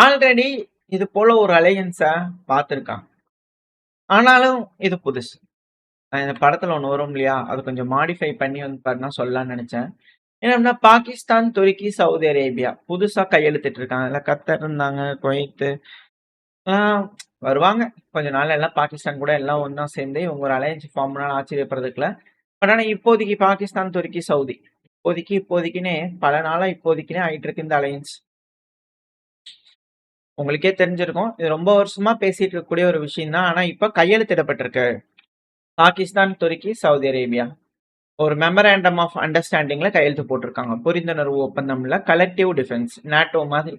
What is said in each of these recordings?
Already இது போல ஒரு அலையன்ஸ பார்த்துருக்காங்க. ஆனாலும் இது புதுசு. இந்த படத்துல ஒண்ணு வரும் இல்லையா? அது கொஞ்சம் மாடிஃபை பண்ணி வந்து பார்த்தீங்கன்னா சொல்லலாம்னு நெனச்சேன். என்னன்னா பாகிஸ்தான், துருக்கி, சவுதி அரேபியா புதுசா கையெழுத்திட்டு இருக்காங்க. அதுல கத்தர் இருந்தாங்க, குவைத்து எல்லாம் வருவாங்க. கொஞ்ச நாள்ல எல்லாம் பாகிஸ்தான் கூட எல்லாம் ஒண்ணா சேர்ந்து இவங்க ஒரு அலையன்ஸ் ஃபார்ம் பண்ணாலும் ஆச்சரியப்படுறதுக்கு இல்ல. பட் ஆனா இப்போதைக்கு பாகிஸ்தான், துருக்கி, சவுதி இப்போதைக்குன்னே பல நாளா இப்போதைக்குன்னே ஆயிட்டு இருக்கு இந்த அலையன்ஸ். உங்களுக்கே தெரிஞ்சிருக்கும். இது ரொம்ப வருஷமா பேசிட்டு இருக்கக்கூடிய ஒரு விஷயம் தான். ஆனா இப்ப கையெழுத்திடப்பட்டிருக்கு. பாகிஸ்தான், துருக்கி, சவுதி அரேபியா ஒரு மெமராண்டம் ஆஃப் அண்டர்ஸ்டாண்டிங்ல கையெழுத்து போட்டிருக்காங்க. புரிந்துணர்வு ஒப்பந்தம்ல கலெக்டிவ் டிஃபென்ஸ் நாட்டோ மாதிரி.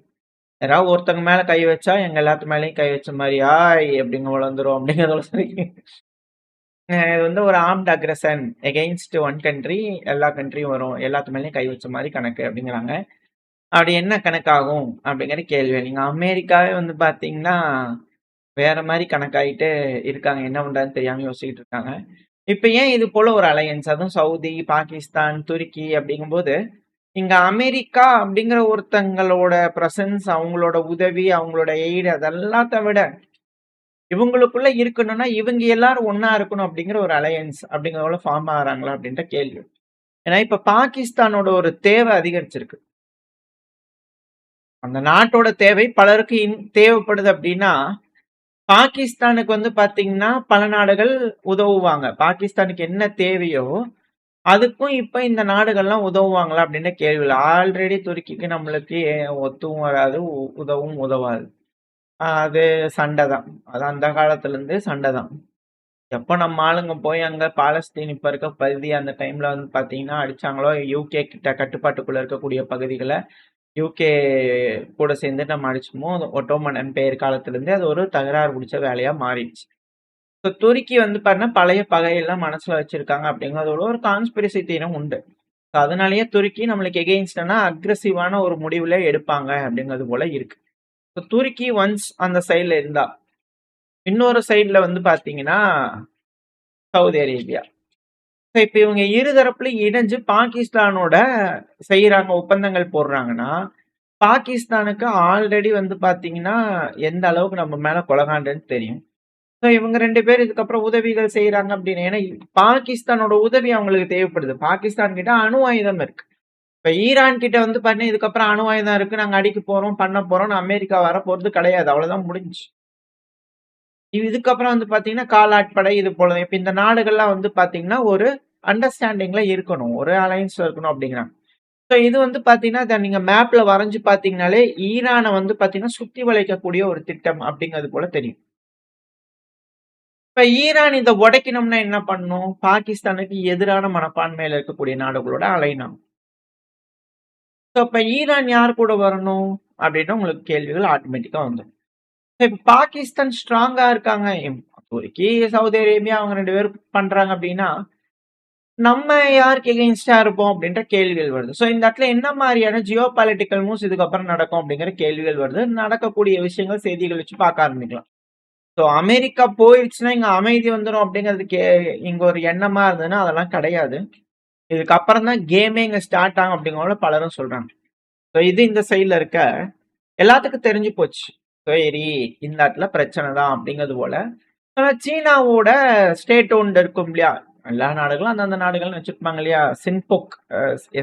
யாராவது ஒருத்தங்க மேல கை வச்சா எங்க எல்லாத்து மேலயும் கை வச்ச மாதிரி ஆய் அப்படிங்க வளர்ந்துரும் அப்படிங்கிறத சொல்லி இது வந்து ஒரு armed aggression against one country எல்லா கண்ட்ரியும் வரும் எல்லாத்து மேலயும் கை வச்ச மாதிரி கணக்கு அப்படிங்கிறாங்க. அப்படி என்ன கணக்காகும் அப்படிங்கிற கேள்வி. நீங்க அமெரிக்காவே வந்து பாத்தீங்கன்னா வேற மாதிரி கணக்காயிட்டு இருக்காங்க. என்ன பண்றதுன்னு தெரியாம யோசிச்சுட்டு இருக்காங்க. இப்ப ஏன் இது போல ஒரு அலையன்ஸ் அதுவும் சவுதி, பாகிஸ்தான், துருக்கி அப்படிங்கும்போது இங்க அமெரிக்கா அப்படிங்கிற ஒருத்தங்களோட பிரசன்ஸ், அவங்களோட உதவி, அவங்களோட எய்டு அதெல்லாத்த விட இவங்களுக்குள்ள இருக்கணும்னா இவங்க எல்லாரும் ஒண்ணா இருக்கணும் அப்படிங்கிற ஒரு அலையன்ஸ் அப்படிங்கிறவங்கள ஃபார்ம் ஆகுறாங்களா அப்படின்ற கேள்வி. ஏன்னா இப்ப பாகிஸ்தானோட ஒரு தேவை அதிகரிச்சிருக்கு. அந்த நாட்டோட தேவை பலருக்கு தேவைப்படுது அப்படின்னா பாகிஸ்தானுக்கு வந்து பாத்தீங்கன்னா பல நாடுகள் உதவுவாங்க. பாகிஸ்தானுக்கு என்ன தேவையோ அதுக்கும் இப்ப இந்த நாடுகள்லாம் உதவுவாங்களா அப்படின்னு கேள்வி இல்ல. ஆல்ரெடி துருக்கிக்கு நம்மளுக்கு ஒத்துவும் வராது, உதவும் உதவாது. அது சண்டை தான். அது அந்த காலத்துல இருந்து சண்டை தான். எப்ப நம்ம ஆளுங்க போய் அங்க பாலஸ்தீன் இப்ப இருக்க பகுதி அந்த டைம்ல வந்து பாத்தீங்கன்னா அடிச்சாங்களோ, யூகே கிட்ட கட்டுப்பாட்டுக்குள்ள இருக்கக்கூடிய பகுதிகளை யூகே கூட சேர்ந்து நம்ம அடிச்சோமோ, ஒட்டோமன் எம்பையர் காலத்துல இருந்து அது ஒரு தகராறு பிடிச்ச வேலையா மாறிடுச்சு. ஸோ துருக்கி வந்து பாத்தீங்கன்னா பழைய பகையெல்லாம் மனசுல வச்சிருக்காங்க அப்படிங்கிறதோட ஒரு கான்ஸ்பிரசி தீரம் உண்டு. ஸோ அதனாலேயே துருக்கி நம்மளுக்கு எகெயின்ஸ்டா அக்ரெசிவான ஒரு முடிவுல எடுப்பாங்க அப்படிங்கிறது போல இருக்கு. ஸோ துருக்கி ஒன்ஸ் அந்த சைட்ல இருந்தா இன்னொரு சைட்ல வந்து பாத்தீங்கன்னா சவுதி அரேபியா. ஸோ இப்ப இவங்க இருதரப்புலையும் இணைஞ்சு பாகிஸ்தானோட செய்யறாங்க ஒப்பந்தங்கள் போடுறாங்கன்னா பாகிஸ்தானுக்கு ஆல்ரெடி வந்து பாத்தீங்கன்னா எந்த அளவுக்கு நம்ம மேல கொலகாண்டன்னு தெரியும். ஸோ இவங்க 2 பேர் இதுக்கப்புறம் உதவிகள் செய்யறாங்க அப்படின்னு. ஏன்னா பாகிஸ்தானோட உதவி அவங்களுக்கு தேவைப்படுது. பாகிஸ்தான் கிட்ட அணு ஆயுதம் இருக்கு. இப்ப ஈரான் கிட்ட வந்து பாத்தீங்கன்னா இதுக்கப்புறம் அணு ஆயுதம் இருக்கு, நாங்க அடிக்க போறோம் பண்ண போறோம்னு அமெரிக்கா வர போறது கிடையாது. அவ்வளவுதான் முடிஞ்சு. இதுக்கப்புறம் வந்து பாத்தீங்கன்னா காலாட்படை இது போல இப்ப இந்த நாடுகள்லாம் வந்து பாத்தீங்கன்னா ஒரு அண்டர்ஸ்டாண்டிங்ல இருக்கணும், ஒரு அலைன்ஸ்ல இருக்கணும் அப்படிங்கிறாங்க. ஸோ இது வந்து பாத்தீங்கன்னா இத நீங்க மேப்ல வரைஞ்சு பாத்தீங்கன்னாலே ஈரானை வந்து பாத்தீங்கன்னா சுத்தி வளைக்கக்கூடிய ஒரு திட்டம் அப்படிங்கிறது போல தெரியும். இப்ப ஈரான் இதை உடைக்கணும்னா என்ன பண்ணும்? பாகிஸ்தானுக்கு எதிரான மனப்பான்மையில இருக்கக்கூடிய நாடுகளோட அலையணும். ஸோ இப்ப ஈரான் யார் கூட வரணும் அப்படின்னு உங்களுக்கு கேள்விகள் ஆட்டோமேட்டிக்கா வந்துடும். இப்ப பாகிஸ்தான் ஸ்ட்ராங்கா இருக்காங்க. துருக்கி, சவுதி அரேபியா அவங்க 2 பேரும் பண்றாங்க அப்படின்னா நம்ம யாருக்கு எகெயின்ஸ்டா இருப்போம் அப்படின்ற கேள்விகள் வருது. ஸோ இந்த இடத்துல என்ன மாதிரியான ஜியோ பாலிட்டிக்கல் மூவ்ஸ் இதுக்கப்புறம் நடக்கும் அப்படிங்கிற கேள்விகள் வருது. நடக்கக்கூடிய விஷயங்கள் செய்திகள் வச்சு பார்க்க ஆரம்பிக்கலாம். ஸோ அமெரிக்கா போயிடுச்சுன்னா இங்க அமைதி வந்துடும் அப்படிங்கிறதுக்கு இங்க ஒரு எண்ணமா இருந்ததுன்னா அதெல்லாம் கிடையாது. இதுக்கப்புறம் தான் கேமே இங்க ஸ்டார்ட் ஆகும் அப்படிங்கிற பலரும் சொல்றாங்க. ஸோ இது இந்த சைட்ல இருக்க எல்லாத்துக்கும் தெரிஞ்சு போச்சு. சரி இந்த இடத்துல பிரச்சனை தான் அப்படிங்கிறது போல. ஆனா சீனாவோட ஸ்டேட் ஓன்ட் இருக்கும் இல்லையா? எல்லா நாடுகளும் அந்தந்த நாடுகள்னு வச்சிருப்பாங்க இல்லையா? சின்போக்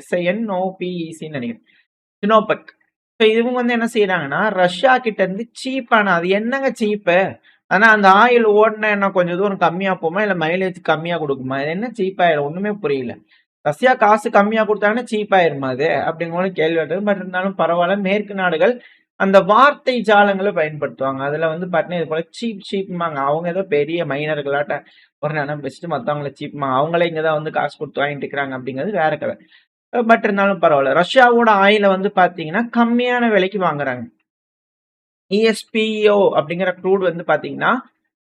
SINOPECன்னு நினைக்கிறேன். சினோபெக். ஸோ இவங்க வந்து என்ன செய்யறாங்கன்னா ரஷ்யா கிட்ட இருந்து சீப்பான அது என்னங்க சீப்பு? ஆனா அந்த ஆயில் ஓடின எண்ணெய் கொஞ்சம் தூரம் கம்மியா போமா இல்ல மைலேஜ் கம்மியா கொடுக்குமா? இது என்ன சீப்பாயிரும் ஒண்ணுமே புரியல. ரஷ்யா காசு கம்மியா கொடுத்தாங்கன்னா சீப் ஆயிருமா அது அப்படிங்கிற கேள்வி வருது. பட் இருந்தாலும் பரவாயில்ல. மேற்கு நாடுகள் அந்த வார்த்தை ஜாலங்களை பயன்படுத்துவாங்க. அதுல வந்து பாத்தீங்கன்னா இது போல சீப்மாங்க. அவங்க ஏதோ பெரிய மைனர்களாட்ட ஒரு நினைப்பு வச்சுட்டு மத்தவங்களை சீப்மாங்க. அவங்களே இங்கதான் வந்து காசு கொடுத்து வாங்கிட்டு இருக்கிறாங்க அப்படிங்கிறது வேற கதை. பட் இருந்தாலும் பரவாயில்ல. ரஷ்யாவோட ஆயில வந்து பாத்தீங்கன்னா கம்மியான விலைக்கு வாங்குறாங்க. ESPO அப்படிங்கிற க்ரூட் வந்து பாத்தீங்கன்னா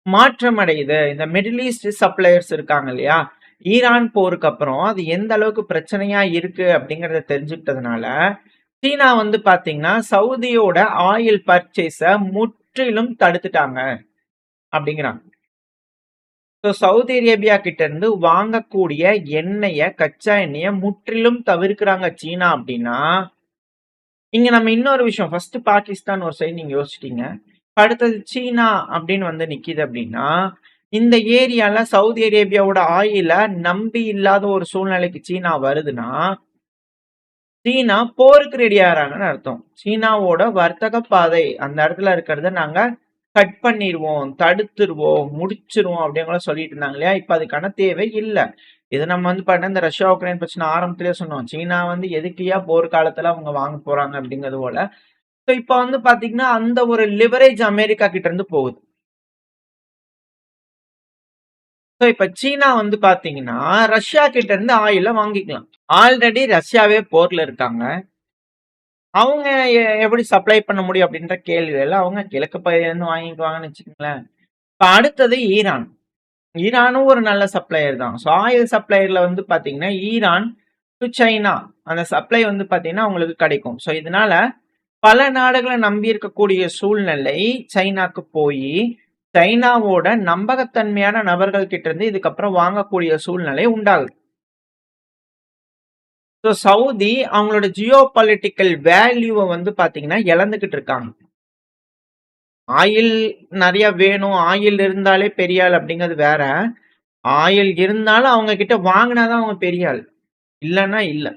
மாற்றம் அடையுது. இந்த மிடில் ஈஸ்ட் சப்ளையர்ஸ் இருக்காங்க இல்லையா? ஈரான் போருக்கு அப்புறம் அது எந்த அளவுக்கு பிரச்சனையா இருக்கு அப்படிங்கறத தெரிஞ்சுக்கிட்டதுனால சீனா வந்து பாத்தீங்கன்னா சவுதியோட ஆயில் பர்ச்சேஸ முற்றிலும் தடுத்துட்டாங்க அப்படிங்கிறாங்க. சவுதி அரேபியா கிட்ட இருந்து வாங்கக்கூடிய எண்ணெய கச்சா எண்ணெய முற்றிலும் தவிர்க்கிறாங்க சீனா அப்படின்னா இங்க நம்ம இன்னொரு விஷயம் ஃபர்ஸ்ட் பாகிஸ்தான் ஒரு சைடு நீங்க யோசிச்சிட்டீங்க. அடுத்தது சீனா அப்படின்னு வந்து நிக்குது அப்படின்னா, இந்த ஏரியால சவுதி அரேபியாவோட ஆயில நம்பி இல்லாத ஒரு சூழ்நிலைக்கு சீனா வருதுன்னா, சீனா போருக்கு ரெடி ஆகுறாங்கன்னு அர்த்தம். சீனாவோட வர்த்தக பாதை அந்த இடத்துல இருக்கிறத நாங்க கட் பண்ணிருவோம், தடுத்துருவோம், முடிச்சிருவோம் அப்படிங்கிற சொல்லிட்டு இருந்தாங்க இல்லையா? இப்ப அதுக்கான தேவை இல்ல. இது நம்ம வந்து பாத்தீங்கன்னா, இந்த ரஷ்யா, உக்ரைன் பிரச்சனை ஆரம்பத்திலேயே சொன்னோம். சீனா வந்து எதுக்குய்யா போர் காலத்துல அவங்க வாங்க போறாங்க அப்படிங்கிறது போல. ஸோ இப்ப வந்து பாத்தீங்கன்னா, அந்த ஒரு லிவரேஜ் அமெரிக்கா கிட்ட இருந்து போகுது. ஸோ இப்ப சீனா வந்து பாத்தீங்கன்னா, ரஷ்யா கிட்ட இருந்து ஆயில வாங்கிக்கலாம். ஆல்ரெடி ரஷ்யாவே போர்ல இருக்காங்க. அவங்க எப்படி சப்ளை பண்ண முடியும் அப்படின்ற கேள்வியில அவங்க கிழக்கு பகுதியிலிருந்து வாங்கிக்குவாங்கன்னு வச்சுக்கோங்களேன். இப்ப அடுத்தது ஈரான். ஈரானும் ஒரு நல்ல சப்ளையர் தான். ஸோ ஆயில் சப்ளையர்ல வந்து பாத்தீங்கன்னா, ஈரான் டு சைனா அந்த சப்ளை வந்து பாத்தீங்கன்னா உங்களுக்கு கிடைக்கும். ஸோ இதனால பல நாடுகளை நம்பி இருக்கக்கூடிய சூழ்நிலை சைனாக்கு போய் சைனாவோட நம்பகத்தன்மையான நபர்கள் கிட்ட இருந்து இதுக்கப்புறம் வாங்கக்கூடிய சூழ்நிலை உண்டாகுது. ஸோ சவுதி அவங்களோட ஜியோ பொலிட்டிக்கல் வேல்யூவை வந்து பாத்தீங்கன்னா இழந்துகிட்டு இருக்காங்க. ஆயில் நிறைய வேணும், ஆயில் இருந்தாலே பெரிய ஆள் அப்படிங்கிறது வேற. ஆயில் இருந்தாலும் அவங்க கிட்ட வாங்கினாதான் அவங்க பெரிய ஆள், இல்லைன்னா இல்ல.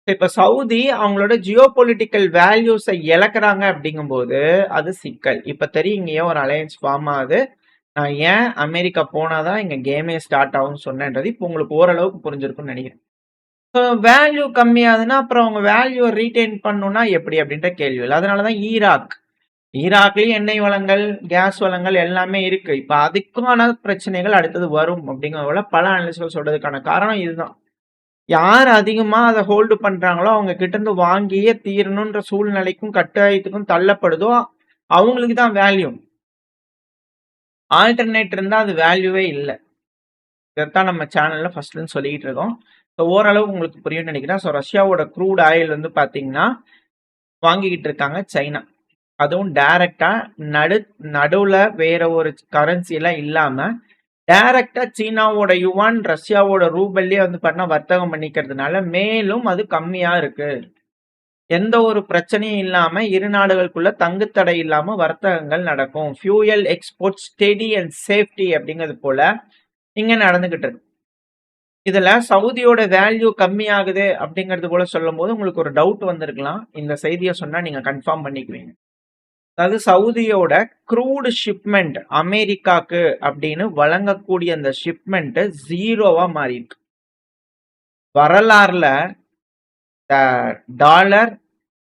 இப்ப சவுதி அவங்களோட ஜியோ பொலிட்டிக்கல் வேல்யூஸை இழக்கிறாங்க அப்படிங்கும்போது அது சிக்கல். இப்ப தெரியுங்க ஏன் ஒரு அலையன்ஸ் ஃபார்ம் ஆகுது, நான் ஏன் அமெரிக்கா போனாதான் இங்க கேமே ஸ்டார்ட் ஆகும்னு சொன்னேன்றது இப்போ உங்களுக்கு ஓரளவுக்கு புரிஞ்சிருக்கும்னு நினைக்கிறேன். வேல்யூ கம்மியாகுதுன்னா அப்புறம் அவங்க வேல்யூ ரீட்டைன் பண்ணணும்னா எப்படி அப்படின்ற கேள்வி. அதனாலதான் ஈராக்லயும் எண்ணெய் வளங்கள், கேஸ் வளங்கள் எல்லாமே இருக்கு. இப்ப அதுக்கான பிரச்சனைகள் அடுத்தது வரும் அப்படிங்கிற பல அனலிஸ்ட்கள் சொல்றதுக்கான காரணம் இதுதான். யார் அதிகமா அதை ஹோல்டு பண்றாங்களோ அவங்க கிட்ட இருந்து வாங்கியே தீரணுன்ற சூழ்நிலைக்கும் கட்டாயத்துக்கும் தள்ளப்படுதோ அவங்களுக்கு தான் வேல்யூ. ஆல்டர்னேட் இருந்தா அது வேல்யூவே இல்லை. இதைத்தான் நம்ம சேனல்ல ஃபர்ஸ்ட்ல சொல்லிட்டு இருக்கோம். ஸோ ஓரளவு உங்களுக்கு புரியும் நினைக்கிறேன். ஸோ ரஷ்யாவோட க்ரூட் ஆயில் வந்து பாத்தீங்கன்னா வாங்கிக்கிட்டு இருக்காங்க சைனா. அதுவும் டைரக்டா நடுவுல வேற ஒரு கரன்சி எல்லாம் இல்லாம டைரக்டா சீனாவோட யுவான் ரஷ்யாவோட ரூபல்லே வந்து பார்த்தா வர்த்தகம் பண்ணிக்கிறதுனால மேலும் அது கம்மியா இருக்கு. எந்த ஒரு பிரச்சனையும் இல்லாம இரு நாடுகளுக்குள்ள தங்குத்தடை இல்லாம வர்த்தகங்கள் நடக்கும். Fuel export steady and safety அப்படிங்கிறது போல இங்க நடந்துகிட்டு இருக்கு. இதுல சவுதியோட வேல்யூ கம்மி ஆகுது அப்படிங்கிறது போல சொல்லும் போது உங்களுக்கு ஒரு டவுட் வந்திருக்கலாம். இந்த செய்தியை சொன்னா நீங்க கன்ஃபார்ம் பண்ணிக்குவீங்க. அதாவது சவுதியோட க்ரூடு ஷிப்மெண்ட் அமெரிக்காக்கு அப்படின்னு வழங்கக்கூடிய அந்த ஷிப்மெண்ட் ஜீரோவா மாறி இருக்கு. வரலாறுல டாலர்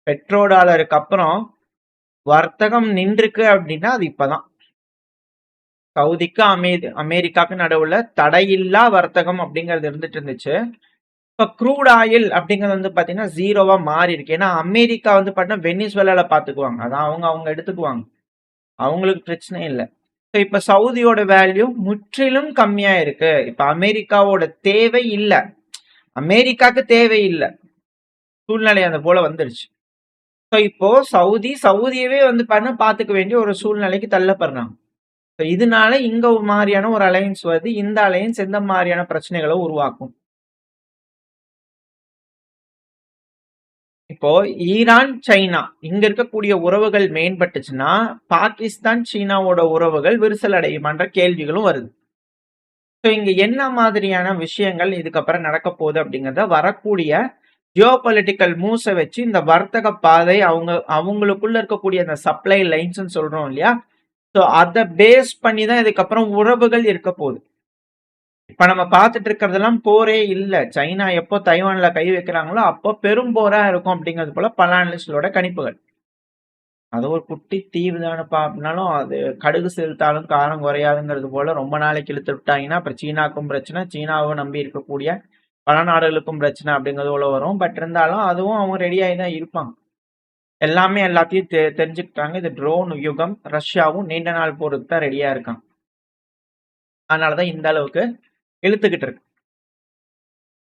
பெட்ரோ டாலருக்கு அப்புறம் வர்த்தகம் நின்றுக்கு அப்படின்னா அது இப்பதான். சவுதிக்கு அமெரிக்காக்கு நடுவுல தடையில்லா வர்த்தகம் அப்படிங்கிறது இருந்துட்டு இருந்துச்சு. இப்ப க்ரூட் ஆயில் அப்படிங்கிறது வந்து பாத்தீங்கன்னா ஜீரோவா மாறி இருக்கு. ஏன்னா அமெரிக்கா வந்து பாத்தீங்கன்னா வெனிசுவேலால பாத்துக்குவாங்க, அதான் அவங்க எடுத்துக்குவாங்க, அவங்களுக்கு பிரச்சனை இல்லை. இப்ப சவுதியோட வேல்யூ முற்றிலும் கம்மியா இருக்கு. இப்ப அமெரிக்காவோட தேவை இல்ல, அமெரிக்காக்கு தேவை இல்ல சூழ்நிலை அந்த போல வந்துருச்சு. இப்போ சவுதியவே வந்து பாத்துக்க வேண்டிய ஒரு சூழ்நிலைக்கு தள்ளப்படுறாங்க. இதனால இங்க மாதிரியான ஒரு அலையன்ஸ் வருது. இந்த அலையன்ஸ் எந்த மாதிரியான பிரச்சனைகளை உருவாக்கும்? இப்போ ஈரான் சைனா இங்க இருக்கக்கூடிய உறவுகள் மேம்பட்டுச்சுன்னா பாகிஸ்தான் சீனாவோட உறவுகள் விரிசல் அடையுமான்ற கேள்விகளும் வருது. இங்க என்ன மாதிரியான விஷயங்கள் இதுக்கப்புறம் நடக்க போகுது அப்படிங்கிறத வரக்கூடிய ஜியோ பொலிட்டிக்கல் மூவ்ஸை வச்சு இந்த வர்த்தக பாதை அவங்களுக்குள்ள இருக்கக்கூடிய அந்த சப்ளை லைன்ஸ் சொல்றோம் இல்லையா, ஸோ அதை பேஸ் பண்ணி தான் இதுக்கப்புறம் உறவுகள் இருக்க போகுது. இப்ப நம்ம பார்த்துட்டு இருக்கிறதெல்லாம் போரே இல்லை. சைனா எப்போ தைவான்ல கை வைக்கிறாங்களோ அப்போ பெரும் போரா இருக்கும் அப்படிங்கிறது போல பல அனலிஸ்டோட கணிப்புகள். அது ஒரு குட்டி தீவு தானப்பா அப்படின்னாலும் அது கடுகு செலுத்தாலும் காரம் குறையாதுங்கிறது போல ரொம்ப நாளைக்கு இழுத்து விட்டாங்கன்னா அப்புறம் சீனாக்கும் பிரச்சனை, சீனாவை நம்பி இருக்கக்கூடிய பல நாடுகளுக்கும் பிரச்சனை அப்படிங்கிறது போல வரும். பட் இருந்தாலும் அதுவும் அவங்க ரெடியாகி தான் இருப்பாங்க. எல்லாமே எல்லாத்தையும் தெரிஞ்சுக்கிட்டாங்க. இது ட்ரோன் யுகம். ரஷ்யாவும் நீண்ட நாள் போருக்கு தான் ரெடியா இருக்காங்க. அதனாலதான் இந்த அளவுக்கு இழுத்துக்கிட்டு இருக்கு.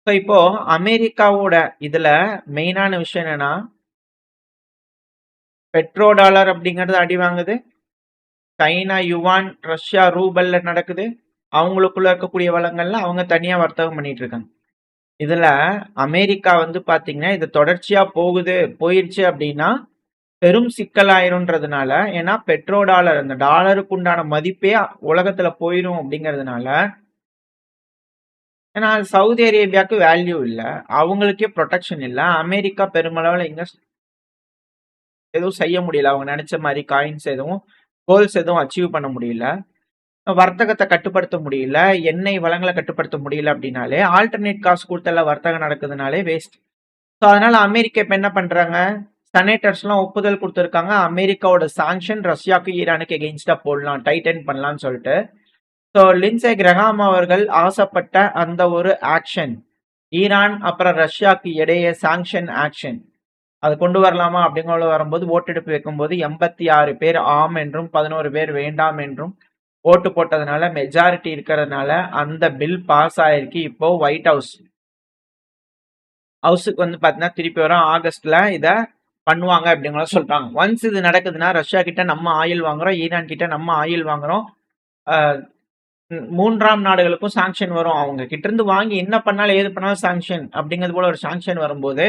இப்போ அமெரிக்காவோட இதுல மெயினான விஷயம் என்னன்னா, பெட்ரோ டாலர் அப்படிங்கிறது அடி வாங்குது, சைனா யுவான் ரஷ்யா ரூபல்ல நடக்குது, அவங்களுக்குள்ள இருக்கக்கூடிய வளங்கள்ல அவங்க தனியா வர்த்தகம் பண்ணிட்டு இருக்காங்க. இதுல அமெரிக்கா வந்து பாத்தீங்கன்னா இது தொடர்ச்சியா போயிருச்சு அப்படின்னா பெரும் சிக்கலாயிரும்ன்றதுனால, ஏன்னா பெட்ரோ டாலர் அந்த டாலருக்கு உண்டான மதிப்பே உலகத்துல போயிரும் அப்படிங்கிறதுனால, ஏன்னா சவுதி அரேபியாவுக்கு வேல்யூ இல்ல, அவங்களுக்கே ப்ரொடெக்ஷன் இல்ல. அமெரிக்கா பெருமளவுல எதுவும் செய்ய முடியல. அவங்க நினைச்ச மாதிரி காயின்ஸ் எதுவும் கோல்ஸ் எதுவும் அச்சீவ் பண்ண முடியல. வர்த்தகத்தை கட்டுப்படுத்த முடியல, எண்ணெய் வளங்களை கட்டுப்படுத்த முடியல அப்படின்னாலே ஆல்டர்னேட் காசு கொடுத்து எல்லாம் வர்த்தகம் நடக்குதுனாலே வேஸ்ட். ஸோ அதனால அமெரிக்கா இப்ப என்ன பண்றாங்க, செனேட்டர்ஸ்லாம் ஒப்புதல் கொடுத்துருக்காங்க அமெரிக்காவோட சாங்ஷன் ரஷ்யாவுக்கு ஈரானுக்கு எகெயின்ஸ்டா போடலாம், டைட்டன் பண்ணலாம்னு சொல்லிட்டு. ஸோ லின்சே கிரஹாம் அவர்கள் ஆசைப்பட்ட அந்த ஒரு ஆக்ஷன், ஈரான் அப்புறம் ரஷ்யாவுக்கு இடையே சாங்ஷன் ஆக்ஷன், அது கொண்டு வரலாமா அப்படிங்கிற வரும்போது ஓட்டெடுப்பு வைக்கும்போது 86 பேர் ஆம் என்றும் 11 பேர் வேண்டாம் என்றும் ஓட்டு போட்டதுனால மெஜாரிட்டி இருக்கிறதுனால அந்த பில் பாஸ் ஆயிருக்கு. இப்போ ஒயிட் ஹவுஸுக்கு வந்து பாத்தீங்கன்னா திருப்பி வரும் ஆகஸ்ட்ல இத பண்ணுவாங்க அப்படிங்கிற சொல்றாங்க. ஒன்ஸ் இது நடக்குதுன்னா ரஷ்யா கிட்ட நம்ம ஆயில் வாங்குறோம், ஈரான் கிட்ட நம்ம ஆயில் வாங்குறோம், மூன்றாம் நாடுகளுக்கும் சாங்ஷன் வரும். அவங்க கிட்ட இருந்து வாங்கி என்ன பண்ணாலும் ஏது பண்ணாலும் சாங்ஷன் அப்படிங்கிறது போல ஒரு சாங்ஷன் வரும்போது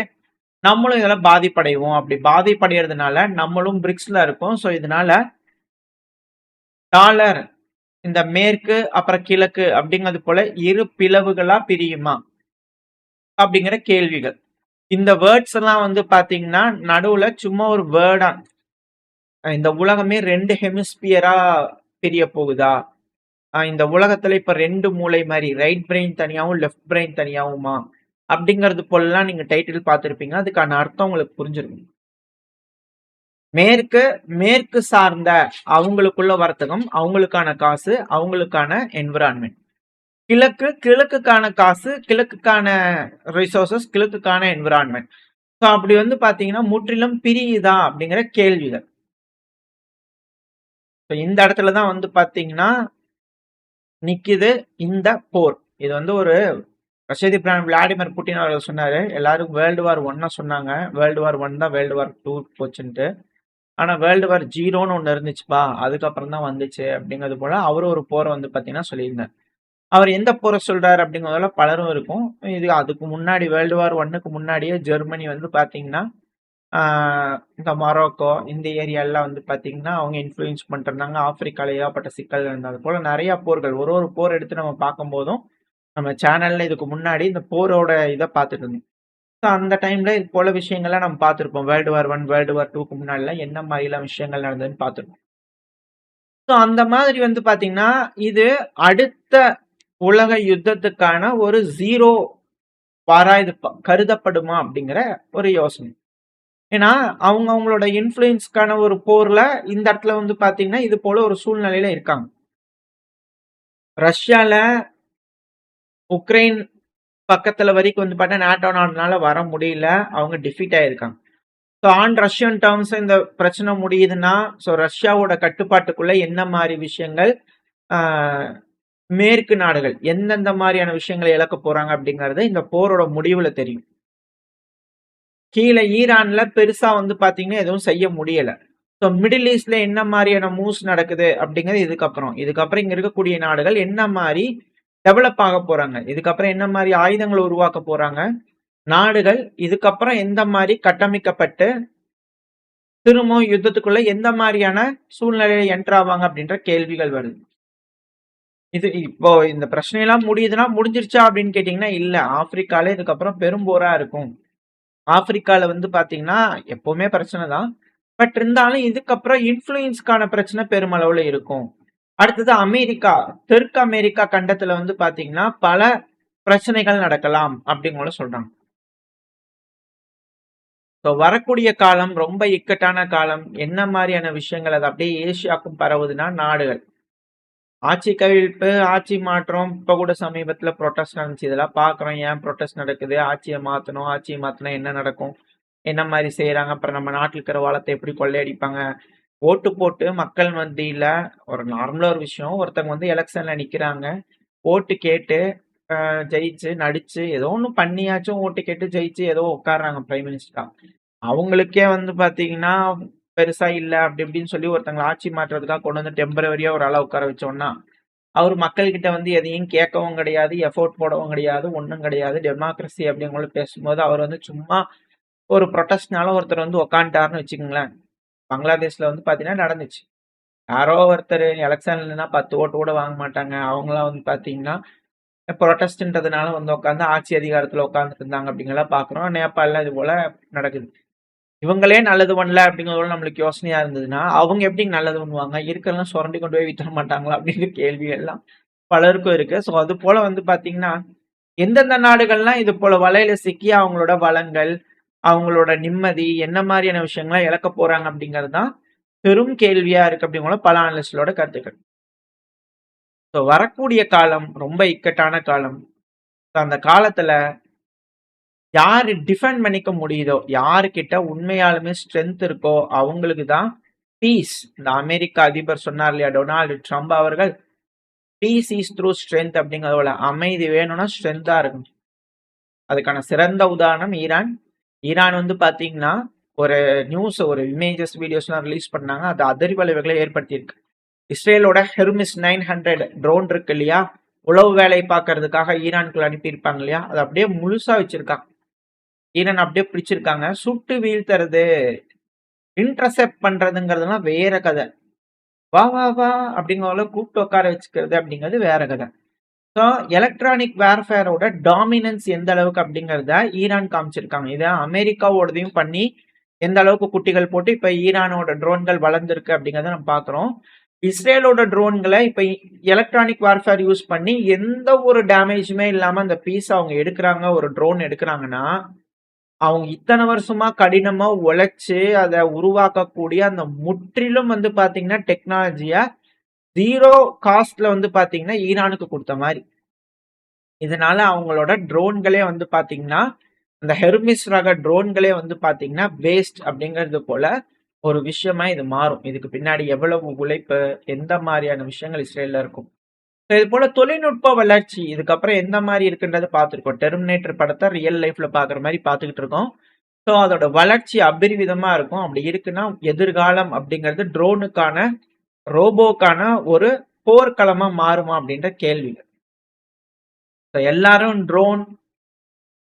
நம்மளும் இதெல்லாம் பாதிப்படைவோம். அப்படி பாதிப்படைகிறதுனால நம்மளும் பிரிக்ஸ்ல இருக்கோம். ஸோ இதனால டாலர் இந்த மேற்கு அப்புறம் கிழக்கு அப்படிங்கிறது போல இரு பிளவுகளா பிரியுமா அப்படிங்கிற கேள்விகள். இந்த வேர்ட்ஸ் எல்லாம் வந்து பாத்தீங்கன்னா நடுவுல சும்மா ஒரு வேர்டா இந்த உலகமே 2 ஹெமிஸ்பியரா பிரிய போகுதா, இந்த உலகத்துல இப்ப 2 மூளை மாதிரி ரைட் பிரெயின் தனியாவும் லெஃப்ட் பிரெயின் தனியாவுமா அப்படிங்கிறது போலாம் நீங்க டைட்டில் பார்த்திருப்பீங்க. அதுக்கான அர்த்தம் உங்களுக்கு புரிஞ்சிருக்கும். மேற்கு சார்ந்த அவங்களுக்குள்ள வர்த்தகம், அவங்களுக்கான காசு, அவங்களுக்கான என்விரான்மெண்ட். கிழக்குக்கான காசு, கிழக்குக்கான ரிசோர்சஸ், கிழக்குக்கான என்விரான்மெண்ட். ஸோ அப்படி வந்து பாத்தீங்கன்னா முற்றிலும் பிரியுதா அப்படிங்கிற கேள்விகள். இந்த இடத்துலதான் வந்து பாத்தீங்கன்னா நிக்குது இந்த போர். இது வந்து ஒரு ரஷ்ய பிரதமர் விளாடிமிர் புட்டின் அவர்கள் சொன்னாரு, எல்லாரும் வேர்ல்டு வார் 1 சொன்னாங்க, வேர்ல்டு வார் 1 தான் வேர்ல்டு வார் 2 போச்சுன்ட்டு. ஆனா வேர்ல்டு வார் 0ன்னு ஒண்ணு இருந்துச்சுப்பா, அதுக்கப்புறம் தான் வந்துச்சு அப்படிங்கிறது போல அவரு ஒரு போரை வந்து பாத்தீங்கன்னா சொல்லியிருந்தார். அவர் எந்த போரை சொல்றாரு அப்படிங்கிறதுல பலரும் இருக்கும். இது அதுக்கு முன்னாடி வேர்ல்டு வார் 1க்கு முன்னாடியே ஜெர்மனி வந்து பாத்தீங்கன்னா இந்த மொரோக்கோ இந்த ஏரியாலாம் வந்து பாத்தீங்கன்னா அவங்க இன்ஃப்ளூயன்ஸ் பண்ணிட்டு இருந்தாங்க. ஆப்பிரிக்கால ஏகப்பட்ட சிக்கல் இருந்தது போல நிறைய போர்கள், ஒரு போர் எடுத்து நம்ம பார்க்கும் போதும் நம்ம சேனல்ல இதுக்கு முன்னாடி இந்த போரோட இதை பார்த்துட்டு இருந்தோம். அந்த டைம்ல இது போல விஷயங்கள்லாம் நம்ம பார்த்திருப்போம். வேர்ல்டு வார் 1 வேர்ல்டு வார் 2க்கு முன்னாடிலாம் என்ன மாதிரிலாம் விஷயங்கள் நடந்ததுன்னு பார்த்திருப்போம். ஸோ அந்த மாதிரி வந்து பாத்தீங்கன்னா இது அடுத்த உலக யுத்தத்துக்கான ஒரு 0 வாரா இது கருதப்படுமா அப்படிங்கிற ஒரு யோசனை. ஏன்னா அவங்களோட இன்ஃப்ளூயன்ஸ்க்கான ஒரு போர்ல இந்த இடத்துல வந்து பாத்தீங்கன்னா இது போல ஒரு சூழ்நிலையில இருக்காங்க. ரஷ்யால உக்ரைன் பக்கத்துல வரைக்கும் வந்து பார்த்தா நேட்டோ நாடுனால வர முடியல, அவங்க டிஃபீட் ஆயிருக்காங்க. ஸோ ஆன் ரஷ்யன் டேர்ம்ஸ் இந்த பிரச்சனை முடியுதுன்னா, ஸோ ரஷ்யாவோட கட்டுப்பாட்டுக்குள்ள என்ன மாதிரி விஷயங்கள் மேற்கு நாடுகள் எந்தெந்த மாதிரியான விஷயங்களை இழக்க போறாங்க அப்படிங்கறது இந்த போரோட முடிவுல தெரியும். கீழே ஈரான்ல பெருசா வந்து பாத்தீங்கன்னா எதுவும் செய்ய முடியல. ஸோ மிடில் ஈஸ்ட்ல என்ன மாதிரியான மூவ்ஸ் நடக்குது அப்படிங்கிறது இதுக்கப்புறம் இங்க இருக்கக்கூடிய நாடுகள் என்ன மாதிரி டெவலப் ஆக போறாங்க, இதுக்கப்புறம் என்ன மாதிரி ஆயுதங்களை உருவாக்க போறாங்க, நாடுகள் இதுக்கப்புறம் எந்த மாதிரி கட்டமைக்கப்பட்டு திரும்ப யுத்தத்துக்குள்ள எந்த மாதிரியான சூழ்நிலையில என்டர் ஆவாங்க அப்படின்ற கேள்விகள் வருது. இது இப்போ இந்த பிரச்சனையெல்லாம் முடியுதுன்னா முடிஞ்சிருச்சா அப்படின்னு கேட்டீங்கன்னா இல்ல, ஆப்பிரிக்கால இதுக்கப்புறம் பெரும்போரா இருக்கும். ஆப்பிரிக்கால வந்து பாத்தீங்கன்னா எப்பவுமே பிரச்சனை தான், பட் இருந்தாலும் இதுக்கப்புறம் இன்ஃப்ளூயன்ஸ்க்கான பிரச்சனை பெருமளவுல இருக்கும். அடுத்தது அமெரிக்கா, தெற்கு அமெரிக்கா கண்டத்துல வந்து பாத்தீங்கன்னா பல பிரச்சனைகள் நடக்கலாம் அப்படிங்கிற சொல்றாங்க. வரக்கூடிய காலம் ரொம்ப இக்கட்டான காலம். என்ன மாதிரியான விஷயங்கள் அது அப்படியே ஏசியாவுக்கும் பரவுதுன்னா நாடுகள் ஆட்சி கவிழ்ப்பு, ஆட்சி மாற்றம். இப்ப கூட சமீபத்துல ப்ரொட்டஸ்ட் நடந்துச்சு, இதெல்லாம் பாக்குறோம். ஏன் ப்ரொட்டஸ்ட் நடக்குது, ஆட்சியை மாத்தினா என்ன நடக்கும், என்ன மாதிரி செய்யறாங்க, அப்புறம் நம்ம நாட்டில் இருக்கிற வளத்தை எப்படி கொள்ளையடிப்பாங்க. ஓட்டு போட்டு மக்கள் மத்தியில ஒரு நார்மலா ஒரு விஷயம், ஒருத்தவங்க வந்து எலெக்ஷன்ல நிக்கிறாங்க, ஓட்டு கேட்டு ஜெயிச்சு நடிச்சு ஏதோ ஒண்ணு பண்ணியாச்சும் ஓட்டு கேட்டு ஜெயிச்சு ஏதோ உட்காடுறாங்க பிரைம் மினிஸ்டரா. அவங்களுக்கே வந்து பாத்தீங்கன்னா பெருசா இல்ல அப்படி இப்படின்னு சொல்லி ஒருத்தவங்களை ஆட்சி மாற்றுறதுக்காக கொண்டு வந்து டெம்பரவரியா ஒரு ஆளா உட்கார வச்சோம்னா அவர் மக்கள்கிட்ட வந்து எதையும் கேட்கவும் கிடையாது, எஃபோர்ட் போடவும் கிடையாது, ஒண்ணும் கிடையாது. டெமோக்ரஸி அப்படிங்கும்போது பேசும்போது அவர் வந்து சும்மா ஒரு ப்ரொட்டஸ்ட்னால ஒருத்தர் வந்து உக்காந்துட்டாருன்னு வச்சுக்கோங்களேன். பங்களாதேஷ்ல வந்து பாத்தீங்கன்னா நடந்துச்சு. யாரோ ஒருத்தர் எலெக்ஷன்லன்னா 10 ஓட்டு கூட வாங்க மாட்டாங்க. அவங்களாம் வந்து பாத்தீங்கன்னா ப்ரொட்டஸ்ட்ன்றதுனால வந்து உட்காந்து ஆட்சி அதிகாரத்துல உட்காந்துட்டு இருந்தாங்க அப்படிங்கலாம் பாக்குறோம். நேபாளில இது போல நடக்குது. இவங்களே நல்லது பண்ணல அப்படிங்கிறது நம்மளுக்கு யோசனையா இருந்ததுன்னா, அவங்க எப்படி நல்லது பண்ணுவாங்க? இருக்கிறதெல்லாம் சுரண்டி கொண்டு போய் வித்துற மாட்டாங்களா? அப்படிங்கிற கேள்வி எல்லாம் பலருக்கும் இருக்கு. ஸோ அது போல வந்து பாத்தீங்கன்னா, எந்தெந்த நாடுகள்லாம் இது போல வலையில சிக்கி அவங்களோட வளங்கள், அவங்களோட நிம்மதி, என்ன மாதிரியான விஷயங்கள்லாம் இழக்க போறாங்க அப்படிங்கிறது தான் பெரும் கேள்வியா இருக்கு அப்படிங்கிற பல அனலிஸ்டோட கருத்துக்கள். ஸோ வரக்கூடிய காலம் ரொம்ப இக்கட்டான காலம். அந்த காலத்துல யாரு டிஃபெண்ட் பண்ணிக்க முடியுதோ, யாருக்கிட்ட உண்மையாலுமே ஸ்ட்ரென்த் இருக்கோ அவங்களுக்கு தான் பீஸ். இந்த அமெரிக்க அதிபர் சொன்னார் இல்லையா, டொனால்டு ட்ரம்ப் அவர்கள், பீஸ் இஸ் த்ரூ ஸ்ட்ரென்த் அப்படிங்கிறதோட அமைதி வேணும்னா ஸ்ட்ரென்த்தா இருக்கும். அதுக்கான சிறந்த உதாரணம் ஈரான். ஈரான் வந்து பாத்தீங்கன்னா ஒரு நியூஸ், ஒரு இமேஜஸ், வீடியோஸ்லாம் ரிலீஸ் பண்ணாங்க. அது அதிர்வலைவுகளை ஏற்படுத்தியிருக்கு. இஸ்ரேலோட ஹெர்மிஸ் 900 ட்ரோன் இருக்கு இல்லையா, உளவு வேலை பார்க்கறதுக்காக ஈரானுக்குள்ள அனுப்பியிருப்பாங்க இல்லையா, அது அப்படியே முழுசா வச்சிருக்காங்க. ஈரான் அப்படியே பிடிச்சிருக்காங்க. சுட்டு வீழ்த்துறது, இன்டர்செப்ட் பண்றதுங்கிறதுலாம் வேற கதை. வா வா வா அப்படிங்கிறத கூப்பிட்டு உட்கார வச்சுக்கிறது அப்படிங்கிறது வேற கதை. ஸோ எலக்ட்ரானிக் வேர்ஃபேரோட டாமினன்ஸ் எந்த அளவுக்கு அப்படிங்கிறத ஈரான் காமிச்சிருக்காங்க. இதை அமெரிக்காவோடதையும் பண்ணி எந்த அளவுக்கு குட்டிகள் போட்டு இப்ப ஈரானோட ட்ரோன்கள் வளர்ந்துருக்கு அப்படிங்கிறத நம்ம பாக்குறோம். இஸ்ரேலோட ட்ரோன்களை இப்ப எலக்ட்ரானிக் வார்ஃபேர் யூஸ் பண்ணி எந்த ஒரு டேமேஜுமே இல்லாம அந்த பீஸ் அவங்க எடுக்கிறாங்க, ஒரு ட்ரோன் எடுக்கிறாங்கன்னா, அவங்க இத்தனை வருஷமா கடினமா உழைச்சு அதை உருவாக்கக்கூடிய அந்த முற்றிலும் வந்து பாத்தீங்கன்னா டெக்னாலஜிய 0 காஸ்ட்ல வந்து பாத்தீங்கன்னா ஈரானுக்கு கொடுத்த மாதிரி. இதனால அவங்களோட ட்ரோன்களே வந்து பாத்தீங்கன்னா, அந்த ஹெர்மிஸ் ரக ட்ரோன்களே வந்து பாத்தீங்கன்னா வேஸ்ட் அப்படிங்கிறது போல ஒரு விஷயமா இது மாறும். இதுக்கு பின்னாடி எவ்வளவு உழைப்பு, எந்த மாதிரியான விஷயங்கள் இஸ்ரேல்ல இருக்கும். இது போல தொழில்நுட்ப வளர்ச்சி இதுக்கப்புறம் எந்த மாதிரி இருக்குன்றது பார்த்துருக்கோம். டெர்மினேட்டர் படத்தை ரியல் லைஃப்ல பாக்குற மாதிரி பார்த்துக்கிட்டு இருக்கோம். ஸோ அதோட வளர்ச்சி அபரிவிதமா இருக்கும். அப்படி இருக்குன்னா எதிர்காலம் அப்படிங்கிறது ட்ரோனுக்கான, ரோபோக்கான ஒரு போர்க்களமா மாறுமா அப்படின்ற கேள்வி. எல்லாரும் ட்ரோன்,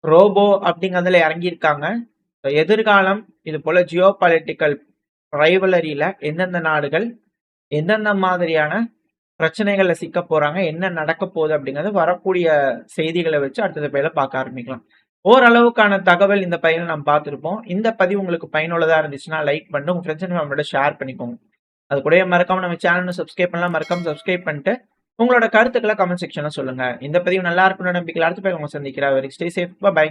ரோபோ அப்படிங்கிறதுல இறங்கியிருக்காங்க. எதிர்காலம் இது போல ஜியோ பாலிட்டிக்கல் ரைவலரியில எந்தெந்த நாடுகள் எந்தெந்த மாதிரியான பிரச்சனைகள்ல சிக்க போறாங்க, என்ன நடக்க போகுது அப்படிங்கிறது வரக்கூடிய செய்திகளை வச்சு அடுத்தது பயில பார்க்க ஆரம்பிக்கலாம். ஓரளவுக்கான தகவல் இந்த பையனை நம்ம பார்த்துருப்போம். இந்த பதிவு உங்களுக்கு பயனுள்ளதா இருந்துச்சுன்னா லைக் பண்ணி உங்க ஃப்ரெண்ட்ஸ் அண்ட் ஃபேமிலியோட ஷேர் பண்ணிக்கோங்க. அது கூட மறக்காம நம்ம சேனல் சப்ஸ்கிரைப் பண்ணலாம். மறக்காம சப்ஸ்கிரைப் பண்ணிட்டு உங்களோட கருத்துக்களை கமெண்ட் செக்ஷன்ல சொல்லுங்க. இந்த பதிவு நல்லா இருக்கும்னு நம்பிக்கையில் அடுத்த பையன் உங்க சந்திக்கிறேன். Stay safe. பை.